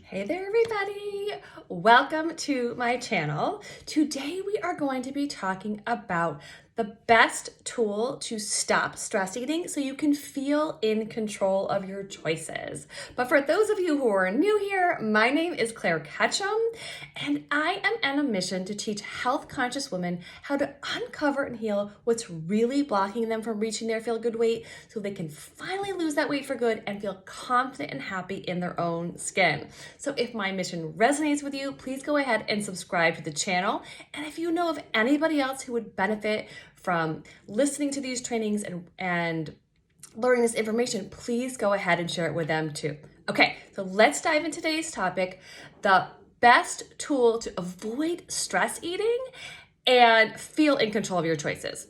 Hey there, everybody. Welcome to my channel. Today we are going to be talking about the best tool to stop stress eating so you can feel in control of your choices. But for those of you who are new here, my name is Claire Ketchum, and I am on a mission to teach health-conscious women how to uncover and heal what's really blocking them from reaching their feel-good weight so they can finally lose that weight for good and feel confident and happy in their own skin. So if my mission resonates with you, please go ahead and subscribe to the channel. And if you know of anybody else who would benefit from listening to these trainings and learning this information, please go ahead and share it with them too. Okay, so let's dive into today's topic, the best tool to avoid stress eating and feel in control of your choices.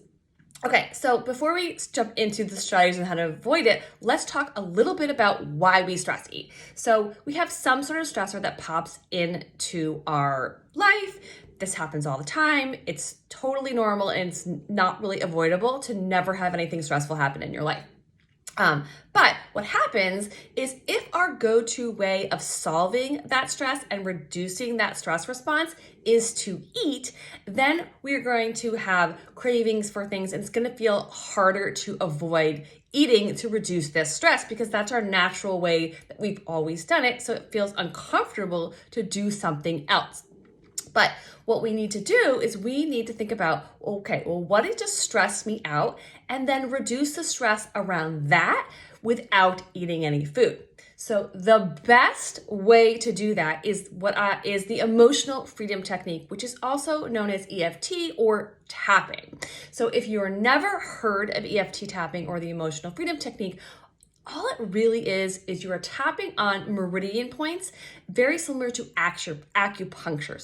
Okay, so before we jump into the strategies on how to avoid it, let's talk a little bit about why we stress eat. So we have some sort of stressor that pops into our life. This happens all the time. It's totally normal and it's not really avoidable to never have anything stressful happen in your life. But what happens is if our go-to way of solving that stress and reducing that stress response is to eat, then we are going to have cravings for things and it's going to feel harder to avoid eating to reduce this stress because that's our natural way that we've always done it. So it feels uncomfortable to do something else. But what we need to do is we need to think about, okay, well, what did just stress me out? And then reduce the stress around that without eating any food. So the best way to do that is is the emotional freedom technique, which is also known as EFT or tapping. So if you're never heard of EFT tapping or the emotional freedom technique, all it really is you are tapping on meridian points, very similar to acupuncture.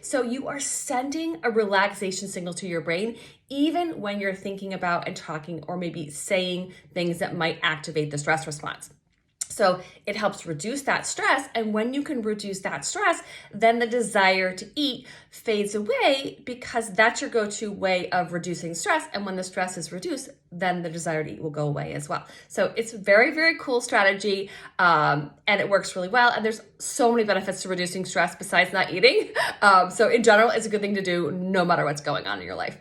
So you are sending a relaxation signal to your brain, even when you're thinking about and talking or maybe saying things that might activate the stress response. So it helps reduce that stress. And when you can reduce that stress, then the desire to eat fades away because that's your go-to way of reducing stress. And when the stress is reduced, then the desire to eat will go away as well. So it's a very, very cool strategy. And it works really well. And there's so many benefits to reducing stress besides not eating. So in general, it's a good thing to do no matter what's going on in your life.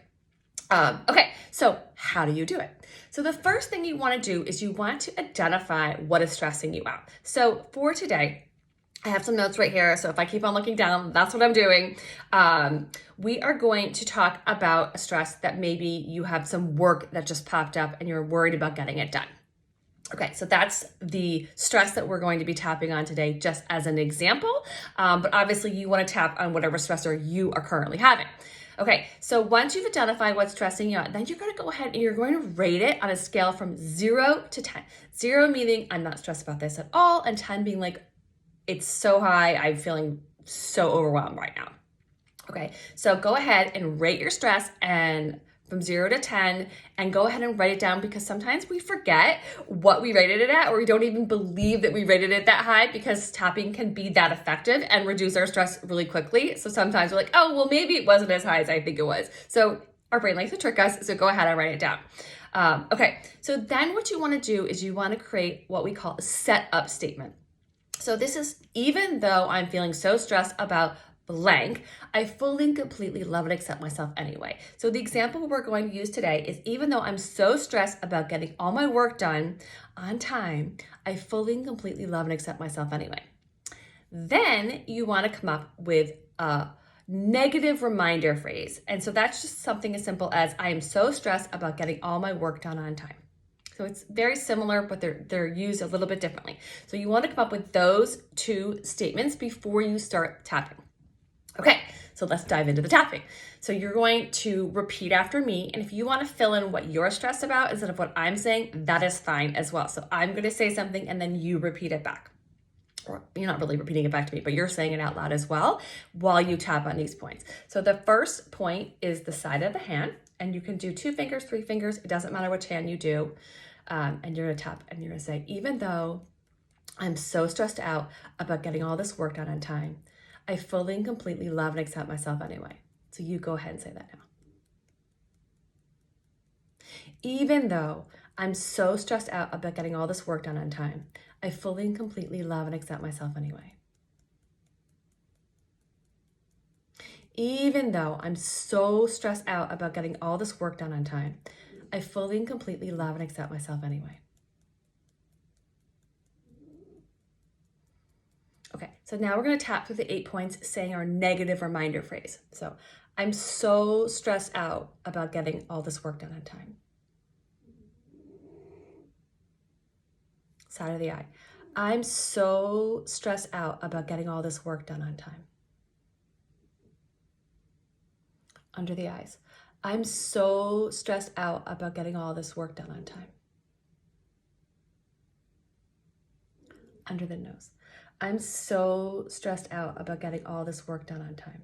Okay, so how do you do it? So the first thing you want to do is you want to identify what is stressing you out. So for today, I have some notes right here. So if I keep on looking down, that's what I'm doing. We are going to talk about a stress that maybe you have some work that just popped up and you're worried about getting it done. Okay, so that's the stress that we're going to be tapping on today, just as an example. But obviously you want to tap on whatever stressor you are currently having. Okay, so once you've identified what's stressing you out, then you're going to go ahead and you're going to rate it on a scale from 0 to 10. 0 meaning I'm not stressed about this at all, and 10 being like, it's so high, I'm feeling so overwhelmed right now. Okay, so go ahead and rate your stress and from 0 to 10 and go ahead and write it down because sometimes we forget what we rated it at or we don't even believe that we rated it that high because tapping can be that effective and reduce our stress really quickly. So sometimes we're like, oh, well, maybe it wasn't as high as I think it was. So our brain likes to trick us. So go ahead and write it down. Okay, so then what you want to do is you want to create what we call a setup statement. So this is even though I'm feeling so stressed about blank, I fully and completely love and accept myself anyway. So the example we're going to use today is even though I'm so stressed about getting all my work done on time, I fully and completely love and accept myself anyway. Then you want to come up with a negative reminder phrase. And so that's just something as simple as I am so stressed about getting all my work done on time. So it's very similar, but they're used a little bit differently. So you want to come up with those two statements before you start tapping. Okay, so let's dive into the tapping. So you're going to repeat after me, and if you want to fill in what you're stressed about instead of what I'm saying, that is fine as well. So I'm going to say something and then you repeat it back. Or you're not really repeating it back to me, but you're saying it out loud as well while you tap on these points. So the first point is the side of the hand, and you can do 2 fingers, 3 fingers. It doesn't matter which hand you do. And you're going to tap and you're going to say, even though I'm so stressed out about getting all this work done on time, I fully and completely love and accept myself anyway. So you go ahead and say that now. Even though I'm so stressed out about getting all this work done on time, I fully and completely love and accept myself anyway. Even though I'm so stressed out about getting all this work done on time, I fully and completely love and accept myself anyway. Okay, so now we're going to tap through the 8 points saying our negative reminder phrase. So I'm so stressed out about getting all this work done on time. Side of the eye. I'm so stressed out about getting all this work done on time. Under the eyes. I'm so stressed out about getting all this work done on time. Under the nose. I'm so stressed out about getting all this work done on time.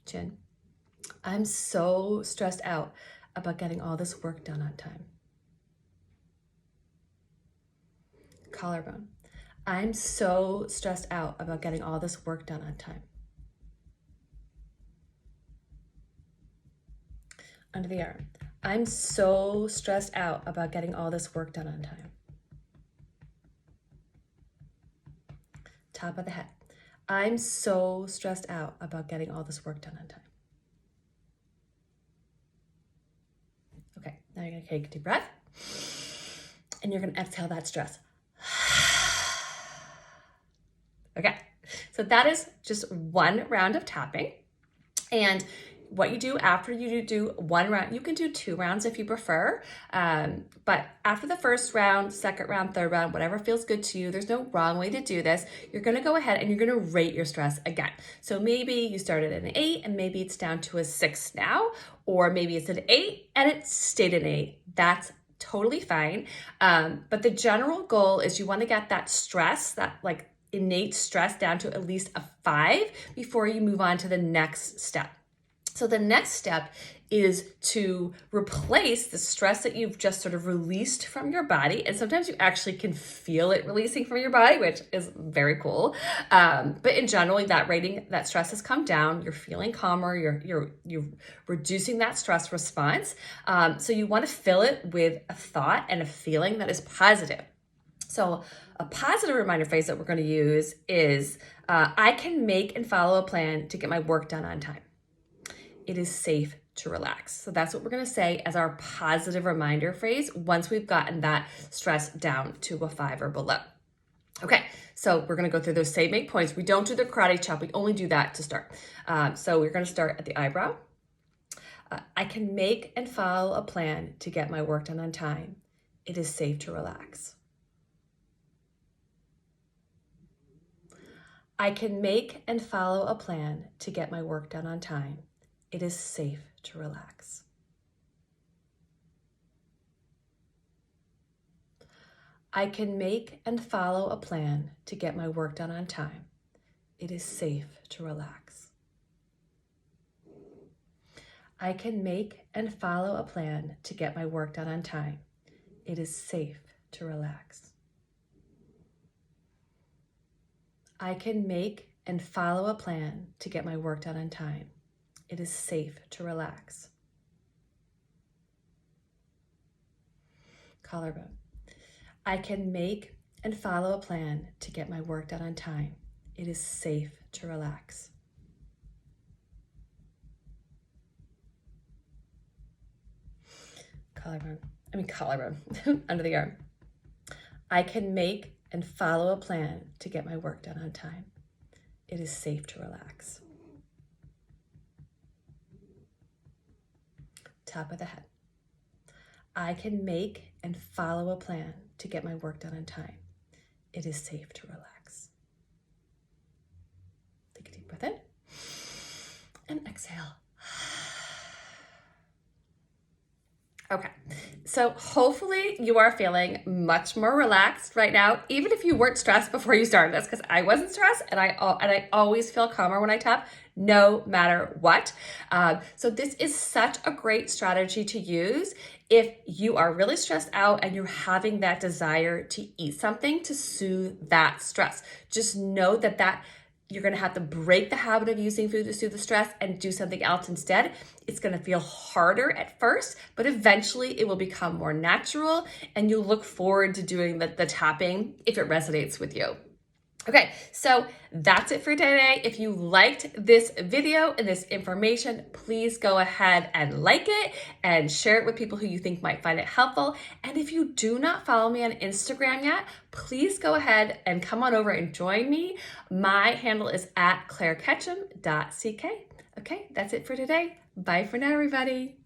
Chin. I'm so stressed out about getting all this work done on time. Collarbone. I'm so stressed out about getting all this work done on time. Under the arm. I'm so stressed out about getting all this work done on time. Top of the head. I'm so stressed out about getting all this work done on time. Okay, now you're gonna take a deep breath and you're gonna exhale that stress. Okay, so that is just one round of tapping. And what you do after you do one round, you can do 2 rounds if you prefer. But after the first round, second round, third round, whatever feels good to you, there's no wrong way to do this. You're gonna go ahead and you're gonna rate your stress again. So maybe you started at an 8 and maybe it's down to a 6 now, or maybe it's an 8 and it stayed an 8. That's totally fine. But the general goal is you wanna get that stress, that like innate stress down to at least a 5 before you move on to the next step. So the next step is to replace the stress that you've just sort of released from your body. And sometimes you actually can feel it releasing from your body, which is very cool. But in general, that stress has come down. You're feeling calmer. You're reducing that stress response. So you want to fill it with a thought and a feeling that is positive. So a positive reminder phrase that we're going to use is, I can make and follow a plan to get my work done on time. It is safe to relax. So that's what we're going to say as our positive reminder phrase once we've gotten that stress down to a 5 or below. Okay, so we're going to go through those same 8 points. We don't do the karate chop. We only do that to start. So we're going to start at the eyebrow. I can make and follow a plan to get my work done on time. It is safe to relax. I can make and follow a plan to get my work done on time. It is safe to relax. I can make and follow a plan to get my work done on time. It is safe to relax. I can make and follow a plan to get my work done on time. It is safe to relax. I can make and follow a plan to get my work done on time. It is safe to relax. Collarbone. I can make and follow a plan to get my work done on time. It is safe to relax. Collarbone, under the arm. I can make and follow a plan to get my work done on time. It is safe to relax. Top of the head. I can make and follow a plan to get my work done on time. It is safe to relax. Take a deep breath in and exhale. Okay, so hopefully you are feeling much more relaxed right now, even if you weren't stressed before you started this, because I wasn't stressed and I always feel calmer when I tap, no matter what. So this is such a great strategy to use if you are really stressed out and you're having that desire to eat something to soothe that stress. Just know that You're gonna have to break the habit of using food to soothe the stress and do something else instead. It's gonna feel harder at first, but eventually it will become more natural and you'll look forward to doing the tapping if it resonates with you. Okay, so that's it for today. If you liked this video and this information, please go ahead and like it and share it with people who you think might find it helpful. And if you do not follow me on Instagram yet, please go ahead and come on over and join me. My handle is @claireketchum.ck. Okay, that's it for today. Bye for now, everybody.